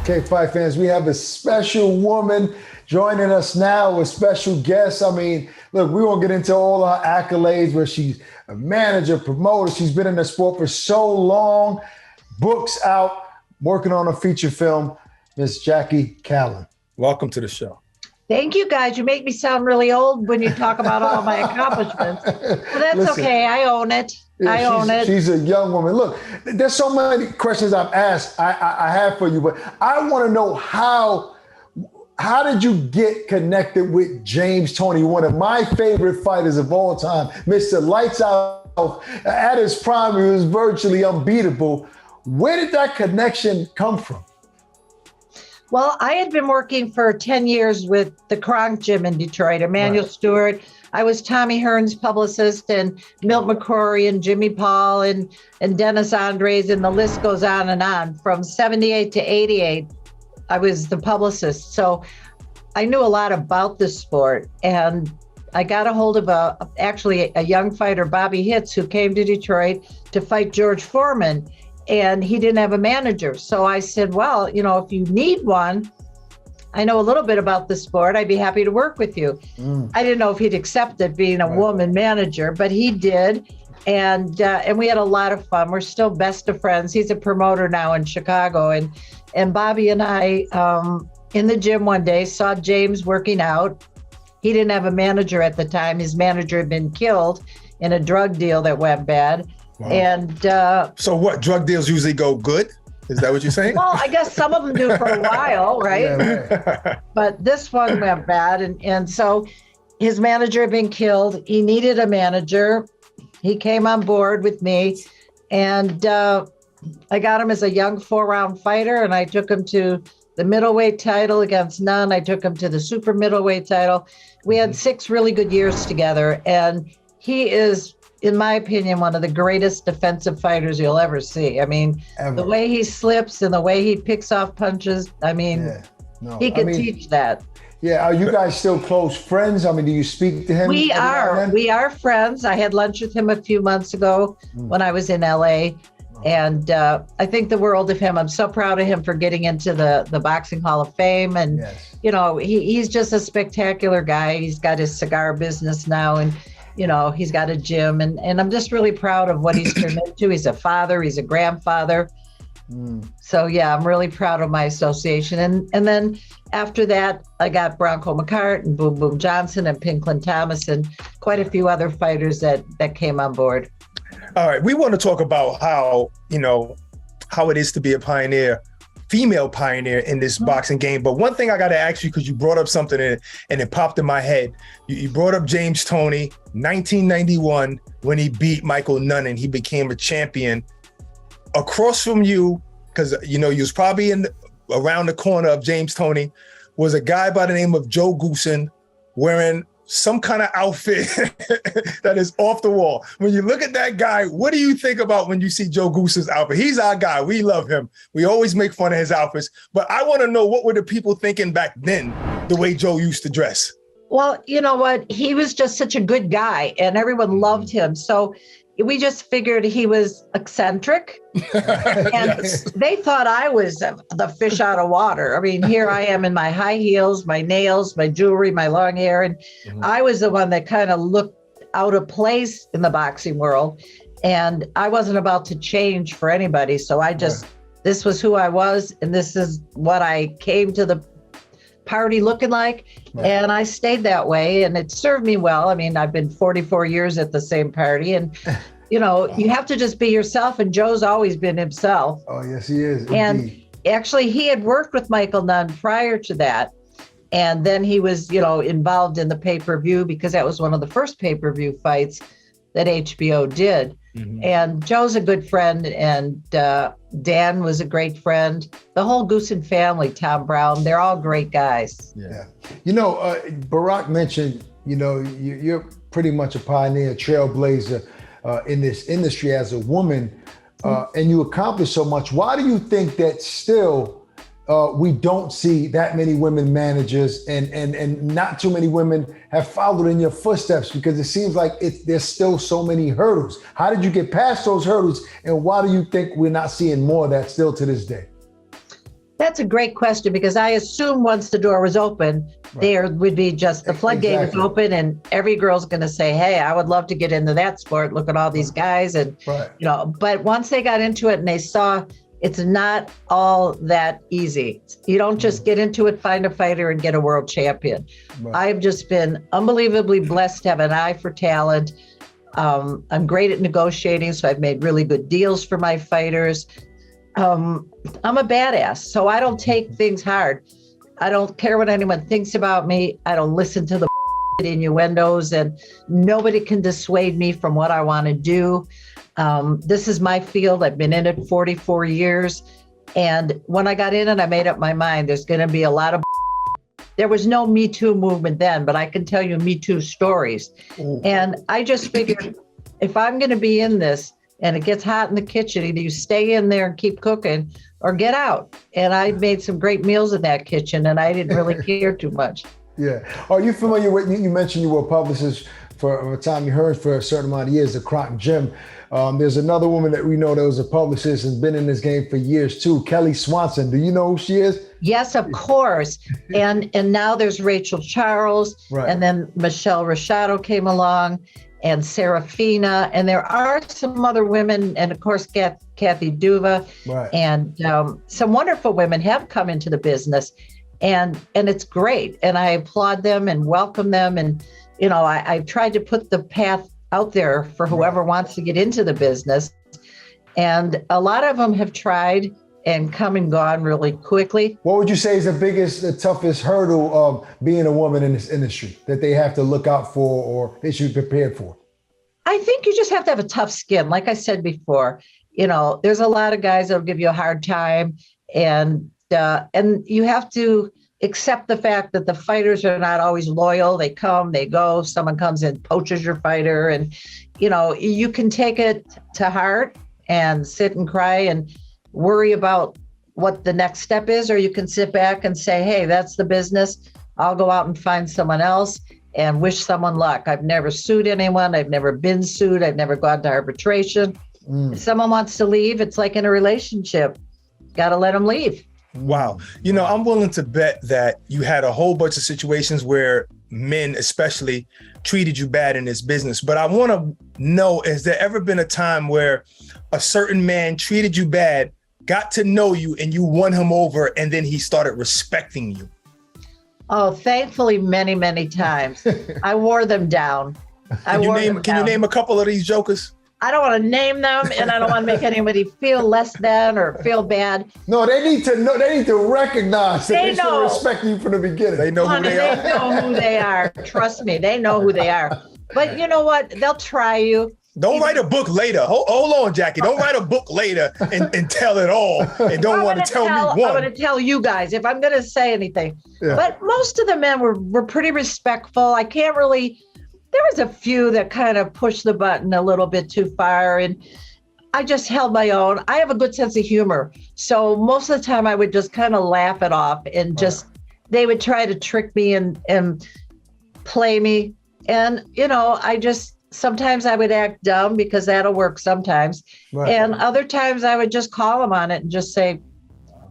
Okay, Fight fans, we have a special woman joining us now, a special guest. I mean, look, we won't get into all her accolades where she's a manager, promoter. She's been in the sport for so long. Books out, working on a feature film, Miss Jackie Kallen. Welcome to the show. Thank you, guys. You make me sound really old when you talk about all my accomplishments. Well, that's Listen, okay. I own it. Yeah, I own it. She's a young woman. Look, there's so many questions I've asked, I have for you, but I want to know how did you get connected with James Toney, one of my favorite fighters of all time, Mr. Lights Out. At his prime, he was virtually unbeatable. Where did that connection come from? Well, I had been working for 10 years with the Kronk Gym in Detroit, Emmanuel Stewart. I was Tommy Hearn's publicist, and Milt McCrory and Jimmy Paul and Dennis Andres, and the list goes on and on. From 78 to 88, I was the publicist. So I knew a lot about the sport, and I got a hold of actually a young fighter, Bobby Hitz, who came to Detroit to fight George Foreman, and he didn't have a manager. So I said, well, you know, if you need one, I know a little bit about the sport. I'd be happy to work with you. I didn't know if he'd accept it being a woman manager, but he did. And we had a lot of fun. We're still best of friends. He's a promoter now in Chicago. And Bobby and I, in the gym one day, saw James working out. He didn't have a manager at the time. His manager had been killed in a drug deal that went bad. Wow. And so what, drug deals usually go good? Is that what you're saying? Well, I guess some of them do for a while, right? Yeah, right. But this one went bad. And so his manager had been killed. He needed a manager. He came on board with me, and I got him as a young 4-round fighter, and I took him to the middleweight title against Nunn. I took him to the super middleweight title. We had 6 really good years together, and he is, in my opinion, one of the greatest defensive fighters you'll ever see. I mean, the way he slips and the way he picks off punches, I mean, he could teach that. Yeah, are you guys still close friends? I mean, do you speak to him? We are friends. I had lunch with him a few months ago when I was in LA. And I think the world of him. I'm so proud of him for getting into the Boxing Hall of Fame. And, you know, he's just a spectacular guy. He's got his cigar business now, and you know, he's got a gym, and I'm just really proud of what he's turned into. He's a father, he's a grandfather. So yeah, I'm really proud of my association. And then after that, I got Bronco McCart and Boom Boom Johnson and Pinklin Thomas and quite a few other fighters that came on board. All right, we want to talk about how, you know, how it is to be a pioneer, female pioneer in this boxing game. But one thing I got to ask you, because you brought up something and it popped in my head. You brought up James Toney, 1991, when he beat Michael Nunn and he became a champion. Across from you, because, you know, you was probably around the corner of James Toney, was a guy by the name of Joe Goosen wearing some kind of outfit that is off the wall. When you look at that guy, what do you think about when you see Joe Goosen's outfit? He's our guy. We love him. We always make fun of his outfits. But I want to know, what were the people thinking back then, the way Joe used to dress? Well, you know what? He was just such a good guy, and everyone loved him. So we just figured he was eccentric. And they thought I was the fish out of water. I mean, here I am in my high heels, my nails, my jewelry, my long hair. And I was the one that kind of looked out of place in the boxing world. And I wasn't about to change for anybody. So I just, this was who I was. And this is what I came to the party looking like. And I stayed that way, and it served me well. I mean, I've been 44 years at the same party, and you know, you have to just be yourself, and Joe's always been himself. Oh, yes, he is. And indeed. Actually, he had worked with Michael Nunn prior to that. And then he was, you know, involved in the pay-per-view, because that was one of the first pay-per-view fights that HBO did. And Joe's a good friend, and Dan was a great friend. The whole Goosen family, Tom Brown, they're all great guys. Yeah. You know, Barack mentioned, you know, you're pretty much a pioneer, trailblazer in this industry as a woman, and you accomplished so much. Why do you think that still we don't see that many women managers, and not too many women have followed in your footsteps? Because it seems like there's still so many hurdles. How did you get past those hurdles, and why do you think we're not seeing more of that still to this day? That's a great question, because I assume once the door was open, there would be just the floodgate was open, and every girl's going to say, hey, I would love to get into that sport. Look at all these guys. And, but once they got into it and they saw it's not all that easy. You don't just get into it, find a fighter, and get a world champion. I've just been unbelievably blessed to have an eye for talent. I'm great at negotiating, so I've made really good deals for my fighters. I'm a badass, so I don't take things hard. I don't care what anyone thinks about me. I don't listen to the innuendos, and nobody can dissuade me from what I want to do. This is my field. I've been in it 44 years. And when I got in it, I made up my mind. There's going to be a lot of there was no Me Too movement then, but I can tell you Me Too stories. Ooh. And I just figured if I'm going to be in this, and it gets hot in the kitchen, either you stay in there and keep cooking or get out. And I made some great meals in that kitchen, and I didn't really care too much. Yeah. Are you familiar with, you mentioned you were a publicist for Tommy Hearns for a certain amount of years, the Croc Gym. There's another woman that we know that was a publicist and been in this game for years too, Kelly Swanson. Do you know who she is? Yes, of course. And now there's Rachel Charles, and then Michelle Rashado came along, and Serafina, and there are some other women, and of course Kathy Duva, and some wonderful women have come into the business, and it's great, and I applaud them and welcome them, and I've tried to put the path out there for whoever wants to get into the business, and a lot of them have tried and come and gone really quickly. What would you say is the toughest hurdle of being a woman in this industry that they have to look out for or they should be prepared for? I think you just have to have a tough skin. Like I said before, there's a lot of guys that'll give you a hard time, and you have to accept the fact that the fighters are not always loyal. They come, they go. Someone comes and poaches your fighter, and you can take it to heart and sit and cry and worry about what the next step is, or you can sit back and say, hey, that's the business. I'll go out and find someone else and wish someone luck. I've never sued anyone. I've never been sued. I've never gone to arbitration. If someone wants to leave, it's like in a relationship. Got to let them leave. Wow. I'm willing to bet that you had a whole bunch of situations where men especially treated you bad in this business. But I want to know, has there ever been a time where a certain man treated you bad, got to know you, and you won him over, and then he started respecting you? Oh, thankfully, many, many times. I wore them down. Can you name a couple of these jokers? I don't want to name them, and I don't want to make anybody feel less than or feel bad. No, they need to know. They need to recognize that they should respect you from the beginning. They know who they are. They know who they are. Trust me, they know who they are. But you know what? They'll try you. Don't write a book later. Hold on, Jackie. Don't write a book later and tell it all and don't want to tell me one. I'm going to tell you guys if I'm going to say anything. Yeah. But most of the men were pretty respectful. I can't really. There was a few that kind of pushed the button a little bit too far, and I just held my own. I have a good sense of humor. So most of the time I would just kind of laugh it off, and they would try to trick me and play me. And, sometimes I would act dumb because that'll work sometimes. And other times I would just call them on it and just say,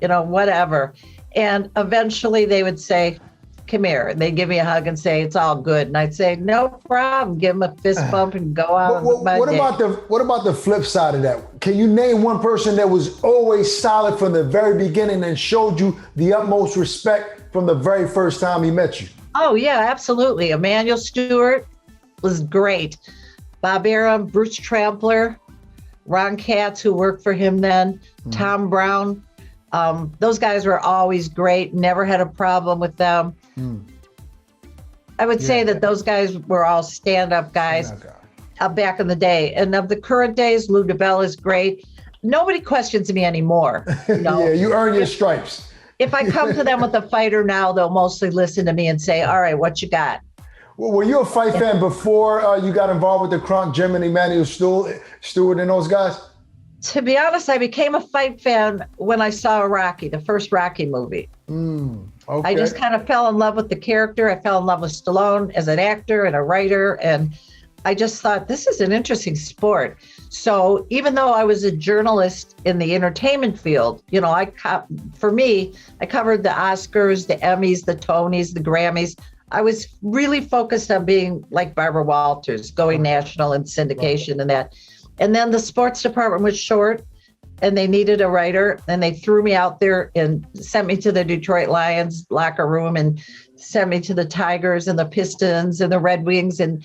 whatever. And eventually they would say, come here. And they'd give me a hug and say, it's all good. And I'd say, no problem. Give them a fist bump and go out. What about the flip side of that? Can you name one person that was always solid from the very beginning and showed you the utmost respect from the very first time he met you? Oh, yeah, absolutely. Emmanuel Stewart was great. Bob Arum, Bruce Trampler, Ron Katz, who worked for him then, Tom Brown. Those guys were always great. Never had a problem with them. I would say that those guys were all stand-up guys back in the day. And of the current days, Lou DeBell is great. Nobody questions me anymore. Yeah, you earn your stripes. If I come to them with a fighter now, they'll mostly listen to me and say, all right, what you got? Well, were you a fight fan before you got involved with the Kronk Gym and Emmanuel Stewart and those guys? To be honest, I became a fight fan when I saw Rocky, the first Rocky movie. I just kind of fell in love with the character. I fell in love with Stallone as an actor and a writer. And I just thought this is an interesting sport. So even though I was a journalist in the entertainment field, you know, for me, I covered the Oscars, the Emmys, the Tonys, the Grammys. I was really focused on being like Barbara Walters, going national in syndication and that. And then the sports department was short and they needed a writer, and they threw me out there and sent me to the Detroit Lions locker room and sent me to the Tigers and the Pistons and the Red Wings. And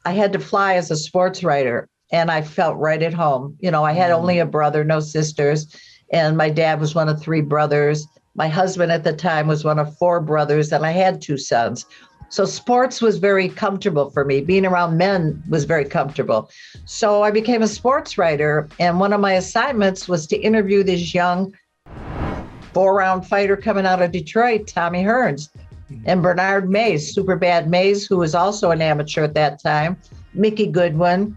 I had to fly as a sports writer, and I felt right at home. You know, I had only a brother, no sisters, and my dad was one of 3 brothers. My husband at the time was one of 4 brothers, and I had 2 sons. So sports was very comfortable for me. Being around men was very comfortable. So I became a sports writer, and one of my assignments was to interview this young 4-round fighter coming out of Detroit, Tommy Hearns, and Bernard Mays, Super Bad Mays, who was also an amateur at that time, Mickey Goodwin,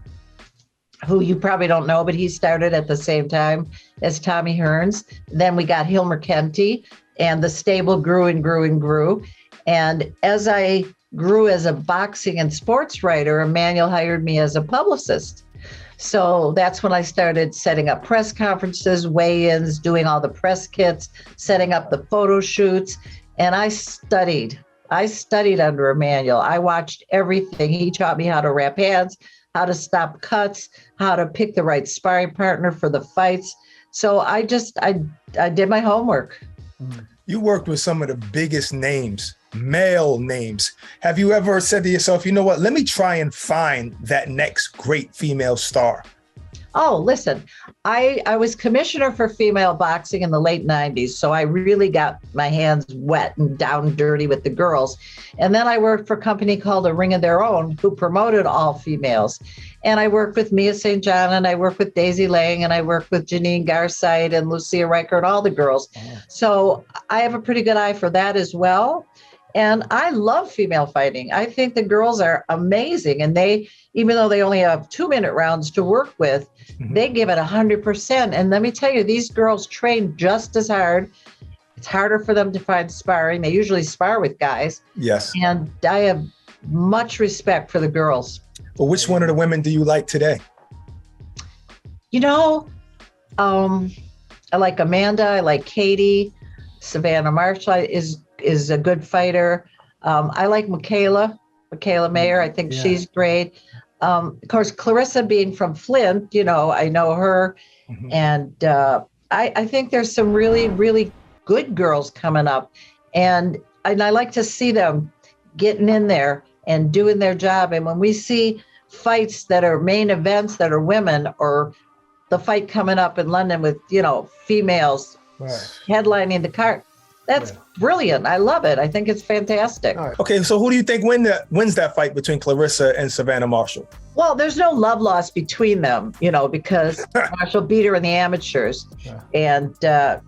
who you probably don't know, but he started at the same time as Tommy Hearns. Then we got Hilmer Kenty, and the stable grew and grew and grew. And as I grew as a boxing and sports writer, Emmanuel hired me as a publicist. So that's when I started setting up press conferences, weigh-ins, doing all the press kits, setting up the photo shoots. And I studied under Emmanuel. I watched everything. He taught me how to wrap hands, how to stop cuts, how to pick the right sparring partner for the fights. So I did my homework. You worked with some of the biggest names, male names. Have you ever said to yourself, you know what, let me try and find that next great female star? Oh, listen, I was commissioner for female boxing in the late 90s. So I really got my hands wet and down dirty with the girls. And then I worked for a company called A Ring of Their Own, who promoted all females. And I worked with Mia St. John, and I worked with Daisy Lang, and I worked with Janine Garside and Lucia Riker and all the girls. So I have a pretty good eye for that as well. And I love female fighting. I think the girls are amazing. And they, even though they only have 2-minute rounds to work with, they give it 100%. And let me tell you, these girls train just as hard. It's harder for them to find sparring. They usually spar with guys. Yes. And I have much respect for the girls. But which one of the women do you like today? You know, I like Amanda. I like Katie. Savannah Marshall is a good fighter. I like Michaela Mayer. I think she's great. Of course, Clarissa being from Flint, you know, I know her. And I think there's some really, really good girls coming up. And I like to see them getting in there and doing their job. And when we see fights that are main events that are women, or the fight coming up in London with, you know, females headlining the card, that's brilliant. I love it. I think it's fantastic. Okay, so who do you think wins that fight between Clarissa and Savannah Marshall? Well, there's no love loss between them, you know, because Marshall beat her in the amateurs. And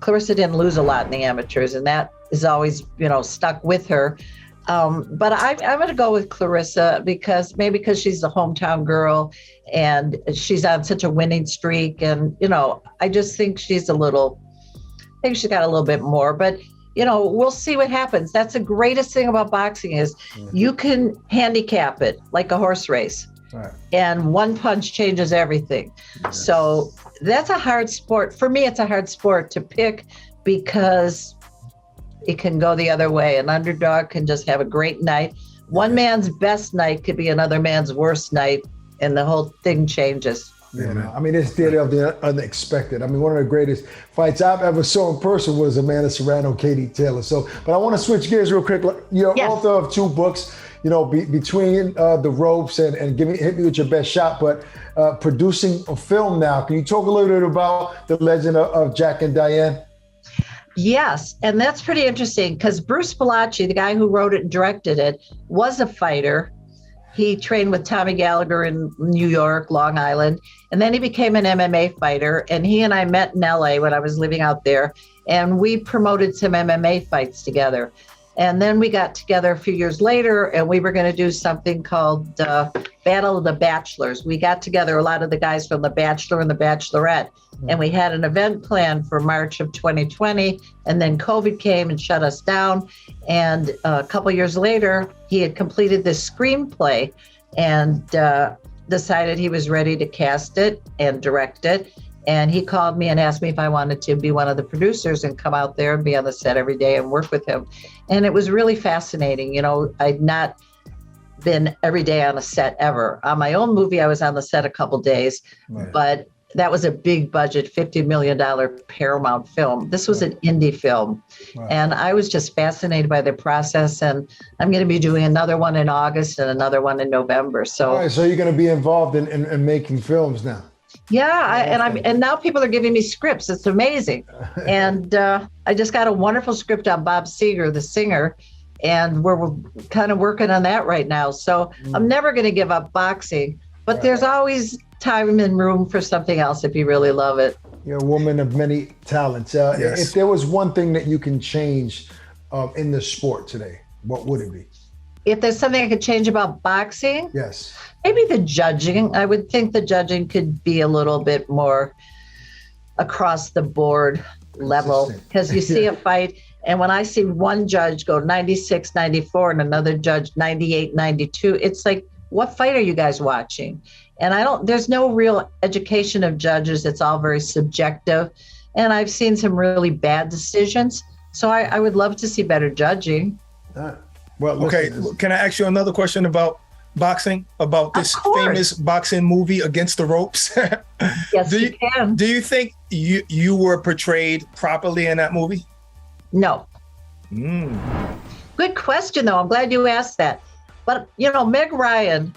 Clarissa didn't lose a lot in the amateurs, and that is always, you know, stuck with her. But I'm going to go with Clarissa because she's the hometown girl and she's on such a winning streak. And, you know, I just think she's got a little bit more. But, you know, we'll see what happens. That's the greatest thing about boxing is you can handicap it like a horse race. And one punch changes everything. So that's a hard sport. For me, it's a hard sport to pick because it can go the other way. An underdog can just have a great night. One man's best night could be another man's worst night, and the whole thing changes. Yeah, I mean, it's theater of the unexpected. I mean, one of the greatest fights I've ever saw in person was Amanda Serrano, Katie Taylor. So, but I want to switch gears real quick. You're author of 2 books, you know, between the ropes and hit me with your best shot, but producing a film now. Can you talk a little bit about the legend of Jack and Diane? Yes, and that's pretty interesting because Bruce Bellacci, the guy who wrote it and directed it, was a fighter. He trained with Tommy Gallagher in New York, Long Island, and then he became an MMA fighter. And he and I met in LA when I was living out there, and we promoted some MMA fights together. And then we got together a few years later, and we were going to do something called Battle of the Bachelors. We got together a lot of the guys from The Bachelor and The Bachelorette, and we had an event planned for March of 2020, and then COVID came and shut us down. And a couple years later, he had completed this screenplay, and decided he was ready to cast it and direct it. And he called me and asked me if I wanted to be one of the producers and come out there and be on the set every day and work with him. And it was really fascinating. You know, I'd not been every day on a set ever. On my own movie, I was on the set a couple days, Right. but that was a big budget, $50 million Paramount film. This was an indie film. Right. And I was just fascinated by the process. And I'm going to be doing another one in August and another one in November. So, All right, so you're going to be involved in making films now. yeah, and now people are giving me scripts. It's amazing. And I just got a wonderful script on Bob Seger, the singer, and we're kind of working on that right now. So I'm never going to give up boxing, but there's always time and room for something else if you really love it. You're a woman of many talents. Yes. If there was one thing that you can change in the sport today, what would it be? If there's something I could change about boxing, Yes. maybe the judging. I would think the judging could be a little bit more across the board level, Consistent. because you see a fight, and when I see one judge go 96, 94 and another judge 98, 92, it's like, what fight are you guys watching? And there's no real education of judges. It's all very subjective. And I've seen some really bad decisions. So I would love to see better judging. Well, Okay, listen, can I ask you another question about boxing, about this course. famous boxing movie, Against the Ropes? Yes, Do you can. Do you think you were portrayed properly in that movie? No. Mm. Good question, though. I'm glad you asked that. But, you know, Meg Ryan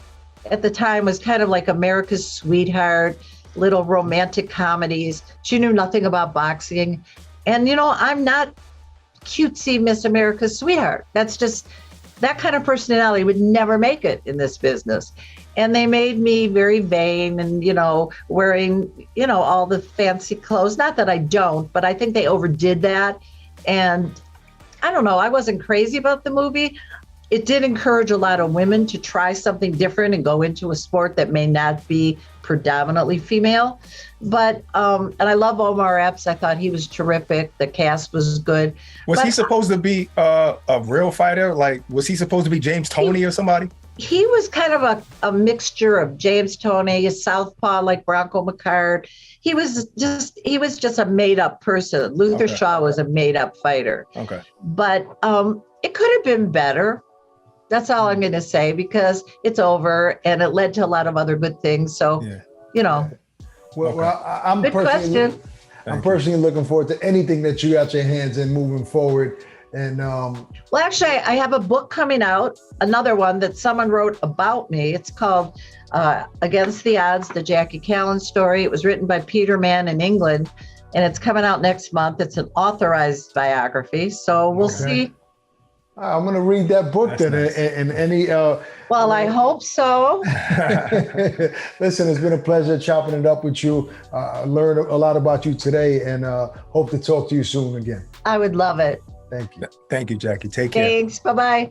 at the time was kind of like America's sweetheart, little romantic comedies. She knew nothing about boxing. And, you know, I'm not cutesy Miss America's sweetheart. That's just, that kind of personality would never make it in this business. And they made me very vain and, you know, wearing, you know, all the fancy clothes. Not that I don't, but I think they overdid that. And I don't know, I wasn't crazy about the movie. It did encourage a lot of women to try something different and go into a sport that may not be predominantly female. But, and I love Omar Epps. I thought he was terrific. The cast was good. Was But he supposed to be a real fighter? Like, was he supposed to be James Toney or somebody? He was kind of a mixture of James Toney, a southpaw like Bronco McCart. He was just a made up person. Luther Okay. Shaw was a made up fighter. Okay. But it could have been better. That's all I'm going to say, because it's over and it led to a lot of other good things. So, Yeah. you know, well, I'm good personally, question. I'm personally looking forward to anything that you got your hands in moving forward. And Well, actually, I have a book coming out, another one that someone wrote about me. It's called Against the Odds, the Jackie Kallen story. It was written by Peter Mann in England, and it's coming out next month. It's an authorized biography. So we'll see. I'm going to read that book That's then. nice. And any. Well, I hope so. Listen, it's been a pleasure chopping it up with you. Learned a lot about you today, and hope to talk to you soon again. I would love it. Thank you. Thank you, Jackie. Take care. Thanks. Bye-bye.